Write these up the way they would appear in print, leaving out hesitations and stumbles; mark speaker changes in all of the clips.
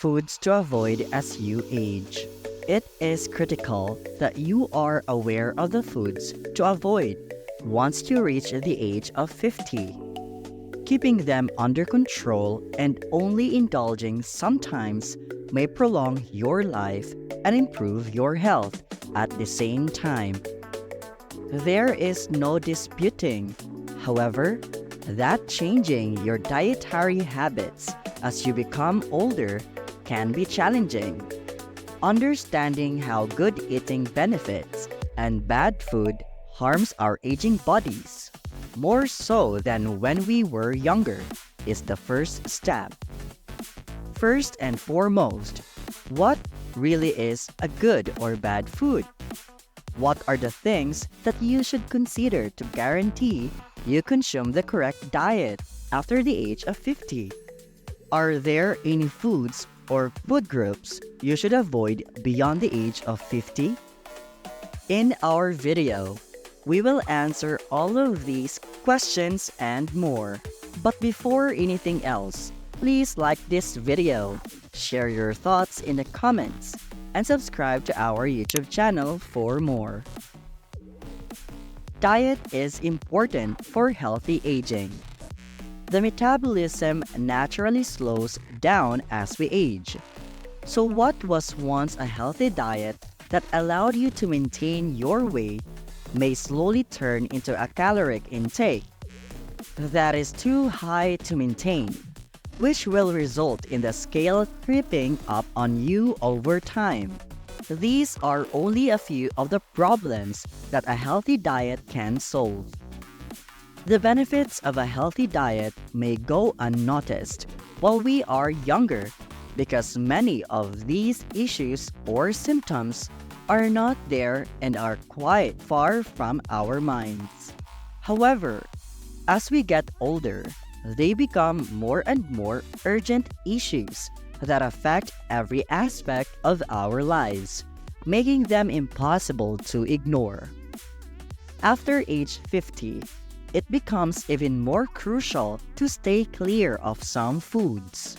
Speaker 1: Foods to avoid as you age. It is critical that you are aware of the foods to avoid once you reach the age of 50. Keeping them under control and only indulging sometimes may prolong your life and improve your health at the same time. There is no disputing, however, that changing your dietary habits as you become older can be challenging. Understanding how good eating benefits and bad food harms our aging bodies, more so than when we were younger, is the first step. First and foremost, what really is a good or bad food? What are the things that you should consider to guarantee you consume the correct diet after the age of 50? Are there any foods or food groups you should avoid beyond the age of 50? In our video, we will answer all of these questions and more. But before anything else, please like this video, share your thoughts in the comments, and subscribe to our YouTube channel for more. Diet is important for healthy aging. The metabolism naturally slows down as we age. So what was once a healthy diet that allowed you to maintain your weight may slowly turn into a caloric intake that is too high to maintain, which will result in the scale creeping up on you over time. These are only a few of the problems that a healthy diet can solve. The benefits of a healthy diet may go unnoticed while we are younger because many of these issues or symptoms are not there and are quite far from our minds. However, as we get older, they become more and more urgent issues that affect every aspect of our lives, making them impossible to ignore. After age 50, it becomes even more crucial to stay clear of some foods.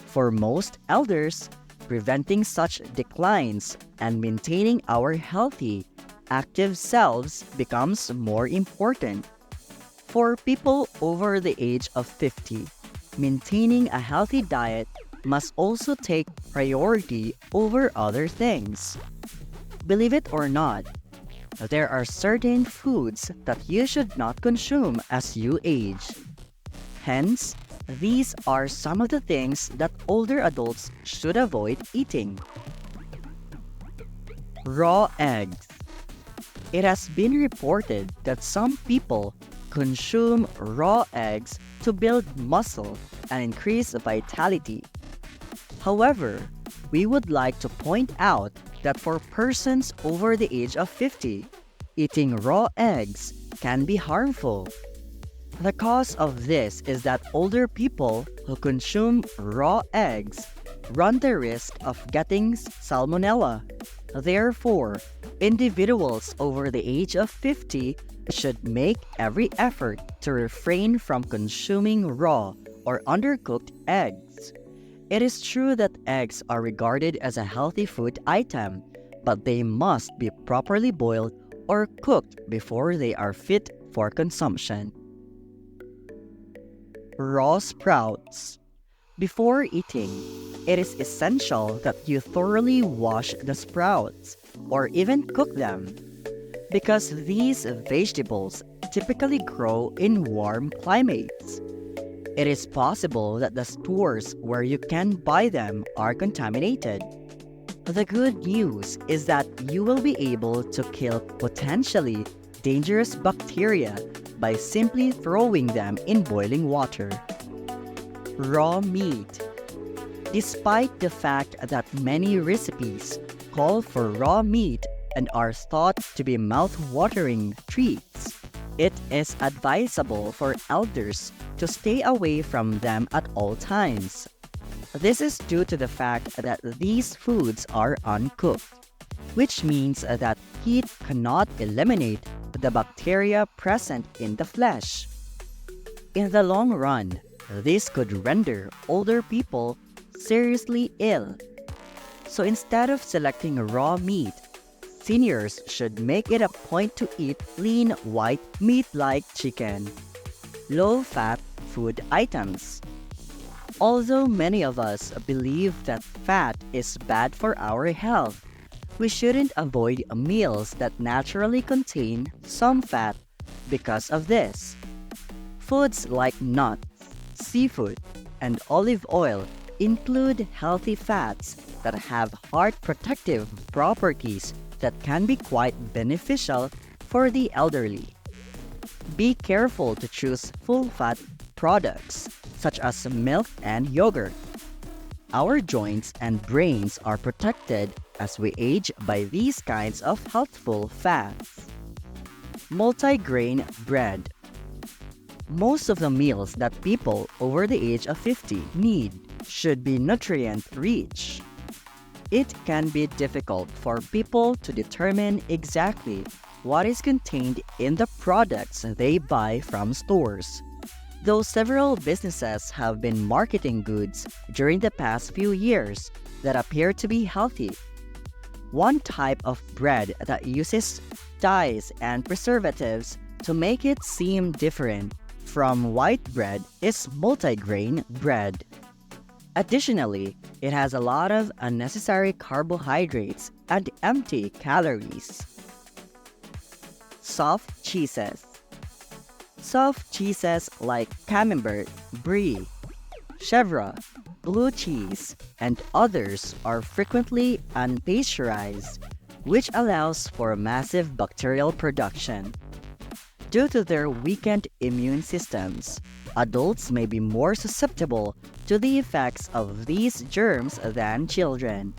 Speaker 1: For most elders, preventing such declines and maintaining our healthy, active selves becomes more important. For people over the age of 50, maintaining a healthy diet must also take priority over other things. Believe it or not, there are certain foods that you should not consume as you age. Hence, these are some of the things that older adults should avoid eating. Raw eggs. It has been reported that some people consume raw eggs to build muscle and increase vitality. However, we would like to point out that for persons over the age of 50, eating raw eggs can be harmful. The cause of this is that older people who consume raw eggs run the risk of getting salmonella. Therefore, individuals over the age of 50 should make every effort to refrain from consuming raw or undercooked eggs. It is true that eggs are regarded as a healthy food item, but they must be properly boiled or cooked before they are fit for consumption. Raw sprouts. Before eating, it is essential that you thoroughly wash the sprouts or even cook them, because these vegetables typically grow in warm climates. It is possible that the stores where you can buy them are contaminated. The good news is that you will be able to kill potentially dangerous bacteria by simply throwing them in boiling water. Raw meat. Despite the fact that many recipes call for raw meat and are thought to be mouth-watering treats, it is advisable for elders to stay away from them at all times. This is due to the fact that these foods are uncooked, which means that heat cannot eliminate the bacteria present in the flesh. In the long run, this could render older people seriously ill. So instead of selecting raw meat, seniors should make it a point to eat lean white meat like chicken, low-fat food items. Although many of us believe that fat is bad for our health, we shouldn't avoid meals that naturally contain some fat because of this. Foods like nuts, seafood, and olive oil include healthy fats that have heart protective properties that can be quite beneficial for the elderly. Be careful to choose full-fat products such as milk and yogurt. Our joints and brains are protected as we age by these kinds of healthful fats. Multigrain bread. Most of the meals that people over the age of 50 need should be nutrient-rich. It can be difficult for people to determine exactly what is contained in the products they buy from stores. Though several businesses have been marketing goods during the past few years that appear to be healthy, one type of bread that uses dyes and preservatives to make it seem different from white bread is multigrain bread. Additionally, it has a lot of unnecessary carbohydrates and empty calories. Soft cheeses. Soft cheeses like Camembert, Brie, Chèvre, blue cheese, and others are frequently unpasteurized, which allows for massive bacterial production. Due to their weakened immune systems, adults may be more susceptible to the effects of these germs than children.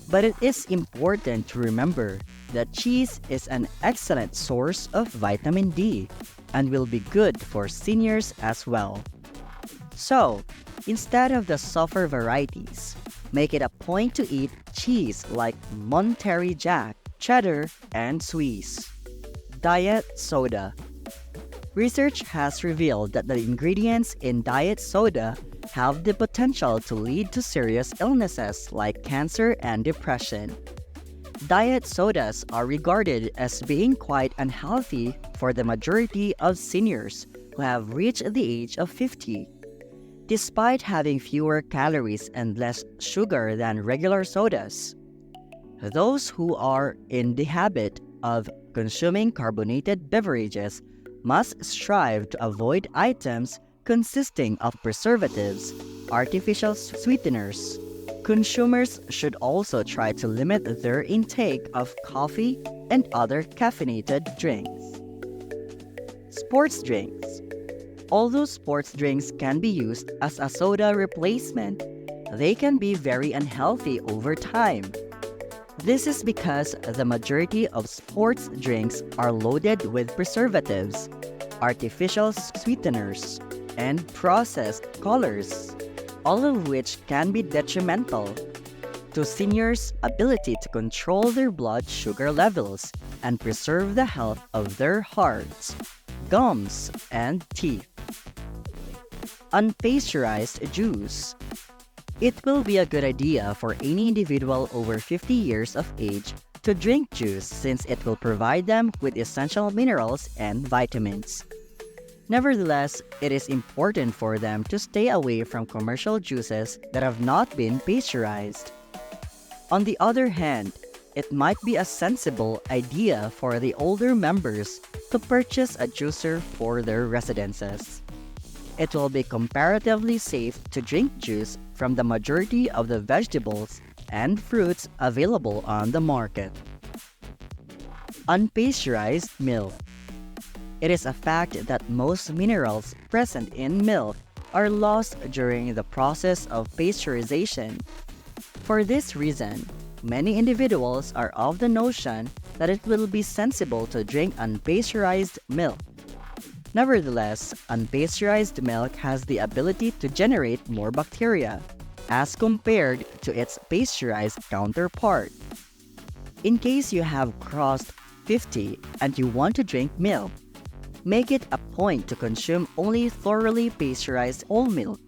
Speaker 1: But it is important to remember that cheese is an excellent source of vitamin D and will be good for seniors as well. So, instead of the softer varieties, make it a point to eat cheese like Monterey Jack, cheddar, and Swiss. Diet soda. Research has revealed that the ingredients in diet soda have the potential to lead to serious illnesses like cancer and depression. Diet sodas are regarded as being quite unhealthy for the majority of seniors who have reached the age of 50. Despite having fewer calories and less sugar than regular sodas, those who are in the habit of consuming carbonated beverages must strive to avoid items consisting of preservatives, artificial sweeteners. Consumers should also try to limit their intake of coffee and other caffeinated drinks. Sports drinks. Although sports drinks can be used as a soda replacement, they can be very unhealthy over time. This is because the majority of sports drinks are loaded with preservatives, artificial sweeteners, and processed colors, all of which can be detrimental to seniors' ability to control their blood sugar levels and preserve the health of their hearts, gums, and teeth. Unpasteurized juice. It will be a good idea for any individual over 50 years of age to drink juice since it will provide them with essential minerals and vitamins. Nevertheless, it is important for them to stay away from commercial juices that have not been pasteurized. On the other hand, it might be a sensible idea for the older members to purchase a juicer for their residences. It will be comparatively safe to drink juice from the majority of the vegetables and fruits available on the market. Unpasteurized milk. It is a fact that most minerals present in milk are lost during the process of pasteurization. For this reason, many individuals are of the notion that it will be sensible to drink unpasteurized milk. Nevertheless, unpasteurized milk has the ability to generate more bacteria as compared to its pasteurized counterpart. In case you have crossed 50 and you want to drink milk, make it a point to consume only thoroughly pasteurized whole milk.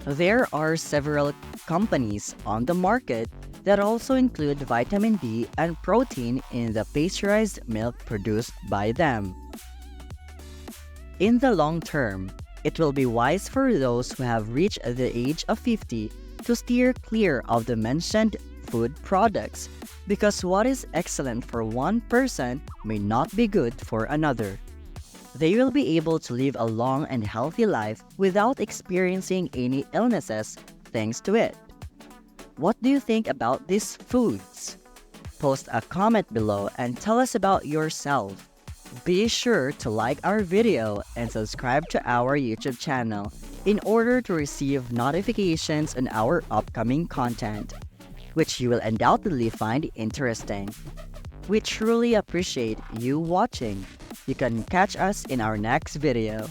Speaker 1: There are several companies on the market that also include vitamin D and protein in the pasteurized milk produced by them. In the long term, it will be wise for those who have reached the age of 50 to steer clear of the mentioned food products because what is excellent for one person may not be good for another. They will be able to live a long and healthy life without experiencing any illnesses thanks to it. What do you think about these foods? Post a comment below and tell us about yourself. Be sure to like our video and subscribe to our YouTube channel in order to receive notifications on our upcoming content, which you will undoubtedly find interesting. We truly appreciate you watching. You can catch us in our next video.